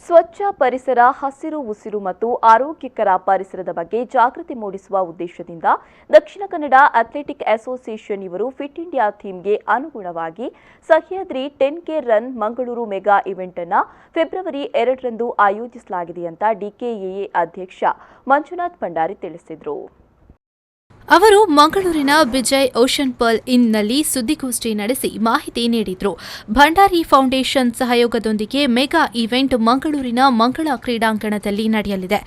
ಸ್ವಚ್ಛ ಪರಿಸರ, ಹಸಿರು ಉಸಿರು ಮತ್ತು ಆರೋಗ್ಯಕರ ಪರಿಸರದ ಬಗ್ಗೆ ಜಾಗೃತಿ ಮೂಡಿಸುವ ಉದ್ದೇಶದಿಂದ ದಕ್ಷಿಣ ಕನ್ನಡ ಅಥ್ಲೆಟಿಕ್ ಅಸೋಸಿಯೇಷನ್ ಇವರು ಫಿಟ್ ಇಂಡಿಯಾ ಥೀಮ್ಗೆ ಅನುಗುಣವಾಗಿ Sahyadri 10K run Mangaluru mega event ಅನ್ನು ಫೆಬ್ರವರಿ 2ರಂದು ಆಯೋಜಿಸಲಾಗಿದೆ ಅಂತ ಡಿಕೆಎಎ ಅಧ್ಯಕ್ಷ ಮಂಜುನಾಥ್ ಭಂಡಾರಿ ತಿಳಿಸಿದರು. ಅವರು ಮಂಗಳೂರಿನ ವಿಜಯ್ ಓಷನ್ ಪರ್ಲ್ ಇನ್ನಲ್ಲಿ ಸುದ್ದಿಗೋಷ್ಠಿ ನಡೆಸಿ ಮಾಹಿತಿ ನೀಡಿದರು. ಭಂಡಾರಿ ಫೌಂಡೇಶನ್ ಸಹಯೋಗದೊಂದಿಗೆ ಮೆಗಾ ಇವೆಂಟ್ ಮಂಗಳೂರಿನ ಮಂಗಳ ಕ್ರೀಡಾಂಗಣದಲ್ಲಿ ನಡೆಯಲಿದೆ.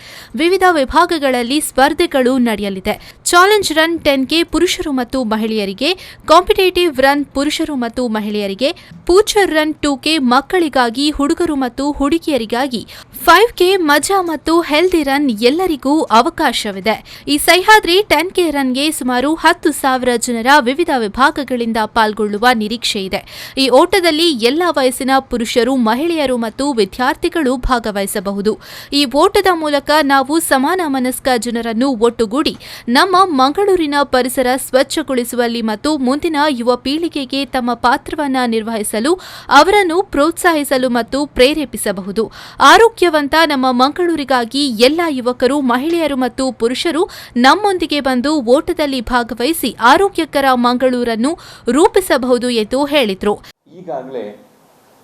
ವಿವಿಧ ವಿಭಾಗಗಳಲ್ಲಿ ಸ್ಪರ್ಧೆಗಳು ನಡೆಯಲಿದೆ. ಚಾಲೆಂಜ್ ರನ್ 10K ಪುರುಷರು ಮತ್ತು ಮಹಿಳೆಯರಿಗೆ, ಕಾಂಪಿಟೇಟಿವ್ ರನ್ ಪುರುಷರು ಮತ್ತು ಮಹಿಳೆಯರಿಗೆ, ಪೂಚರ್ ರನ್ 2K ಮಕ್ಕಳಿಗಾಗಿ, ಹುಡುಗರು ಮತ್ತು ಹುಡುಗಿಯರಿಗಾಗಿ, 5K ಮಜಾ ಮತ್ತು ಹೆಲ್ದಿ ರನ್ ಎಲ್ಲರಿಗೂ ಅವಕಾಶವಿದೆ. ಈ ಸಹ್ಯಾದ್ರಿ 10K ರನ್ಗೆ ಸುಮಾರು 10,000 ಜನರ ವಿವಿಧ ವಿಭಾಗಗಳಿಂದ ಪಾಲ್ಗೊಳ್ಳುವ ನಿರೀಕ್ಷೆ ಇದೆ. ಈ ಓಟದಲ್ಲಿ ಎಲ್ಲ ವಯಸ್ಸಿನ ಪುರುಷರು, ಮಹಿಳೆಯರು ಮತ್ತು ವಿದ್ಯಾರ್ಥಿಗಳು ಭಾಗವಹಿಸಬಹುದು. ಈ ಓಟದ ಮೂಲಕ ನಾವು ಸಮಾನ ಮನಸ್ಕ ಜನರನ್ನು ಒಟ್ಟುಗೂಡಿ ನಮ್ಮ ಮಂಗಳೂರಿನ ಪರಿಸರ ಸ್ವಚ್ಛಗೊಳಿಸುವಲ್ಲಿ ಮತ್ತು ಮುಂದಿನ ಯುವ ಪೀಳಿಗೆಗೆ ತಮ್ಮ ಪಾತ್ರವನ್ನು ನಿರ್ವಹಿಸಲು ಅವರನ್ನು ಪ್ರೋತ್ಸಾಹಿಸಲು ಮತ್ತು ಪ್ರೇರೇಪಿಸಬಹುದು. ಆರೋಗ್ಯವಂತ ನಮ್ಮ ಮಂಗಳೂರಿಗಾಗಿ ಎಲ್ಲ ಯುವಕರು, ಮಹಿಳೆಯರು ಮತ್ತು ಪುರುಷರು ನಮ್ಮೊಂದಿಗೆ ಬಂದು ಓಟದಲ್ಲಿ ಭಾಗವಹಿಸಿ ಆರೋಗ್ಯಕರ ಮಂಗಳೂರನ್ನು ರೂಪಿಸಬಹುದು ಎಂದು ಹೇಳಿದರು. ಈಗಾಗಲೇ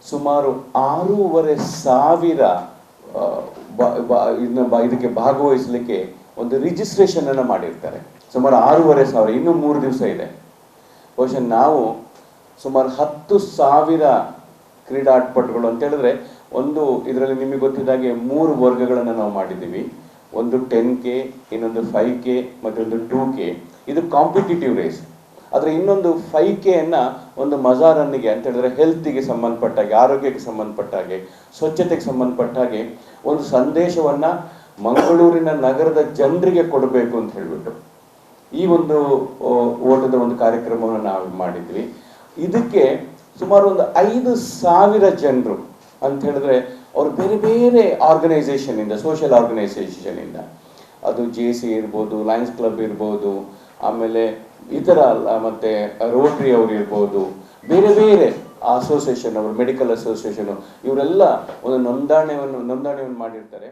ಸುಮಾರು 6,500 ಇದಕ್ಕೆ ಭಾಗವಹಿಸಲಿಕ್ಕೆ ಒಂದು ರಿಜಿಸ್ಟ್ರೇಷನ್ ಅನ್ನು ಮಾಡಿರ್ತಾರೆ. ಸುಮಾರು 6,500, ಇನ್ನೂ 3 ದಿವಸ ಇದೆ. ಬಹುಶಃ ನಾವು ಸುಮಾರು 10,000 ಕ್ರೀಡಾಪಟುಗಳು ಅಂತ ಹೇಳಿದ್ರೆ, ಒಂದು ಇದರಲ್ಲಿ ನಿಮಗೆ ಗೊತ್ತಿದ್ದಾಗೆ 3 ವರ್ಗಗಳನ್ನು ನಾವು ಮಾಡಿದ್ದೀವಿ. ಒಂದು 10K, ಇನ್ನೊಂದು 5K ಮತ್ತು ಒಂದು 2K. ಇದು ಕಾಂಪಿಟೇಟಿವ್ ರೇಸ್. ಆದರೆ ಇನ್ನೊಂದು 5K ಒಂದು ಮಜಾ ರನ್ನಿಗೆ ಅಂತ ಹೇಳಿದ್ರೆ ಹೆಲ್ತಿಗೆ ಸಂಬಂಧಪಟ್ಟ ಹಾಗೆ, ಆರೋಗ್ಯಕ್ಕೆ ಸಂಬಂಧಪಟ್ಟ ಹಾಗೆ, ಸ್ವಚ್ಛತೆಗೆ ಸಂಬಂಧಪಟ್ಟ ಹಾಗೆ ಒಂದು ಸಂದೇಶವನ್ನು ಮಂಗಳೂರಿನ ನಗರದ ಜನರಿಗೆ ಕೊಡಬೇಕು ಅಂತ ಹೇಳಿಬಿಟ್ಟು ಈ ಒಂದು ಓಟದ ಒಂದು ಕಾರ್ಯಕ್ರಮವನ್ನು ನಾವು ಮಾಡಿದ್ವಿ. ಇದಕ್ಕೆ ಸುಮಾರು ಒಂದು 5,000 ಜನರು ಅಂತ ಹೇಳಿದ್ರೆ ಅವರು ಬೇರೆ ಬೇರೆ ಆರ್ಗನೈಸೇಷನಿಂದ, ಸೋಷಿಯಲ್ ಆರ್ಗನೈಸೇಷನಿಂದ, ಅದು JC ಇರ್ಬೋದು, ಲಯನ್ಸ್ ಕ್ಲಬ್ ಇರ್ಬೋದು, ಆಮೇಲೆ ಇತರ ಮತ್ತೆ ರೋಟರಿ ಅವರು ಇರ್ಬೋದು, ಬೇರೆ ಬೇರೆ ಅಸೋಸಿಯೇಷನ್ ಅವರು, ಮೆಡಿಕಲ್ ಅಸೋಸಿಯೇಷನ್, ಇವರೆಲ್ಲ ಒಂದು ನೋಂದಣಿಯನ್ನು ಮಾಡಿರ್ತಾರೆ.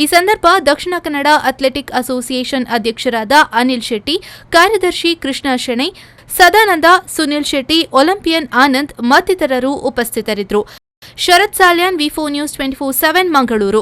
ಈ ಸಂದರ್ಭ ದಕ್ಷಿಣ ಕನ್ನಡ ಅಥ್ಲೆಟಿಕ್ ಅಸೋಸಿಯೇಷನ್ ಅಧ್ಯಕ್ಷರಾದ ಅನಿಲ್ ಶೆಟ್ಟಿ, ಕಾರ್ಯದರ್ಶಿ ಕೃಷ್ಣ ಶೆಣೈ, ಸದಾನಂದ, ಸುನಿಲ್ ಶೆಟ್ಟಿ, ಒಲಿಂಪಿಯನ್ ಆನಂದ್ ಮತ್ತಿತರರು ಉಪಸ್ಥಿತರಿದ್ದರು. ಶರತ್ ಸಾಲ್ಯಾನ್, V4 News 24/7 ಮಂಗಳೂರು.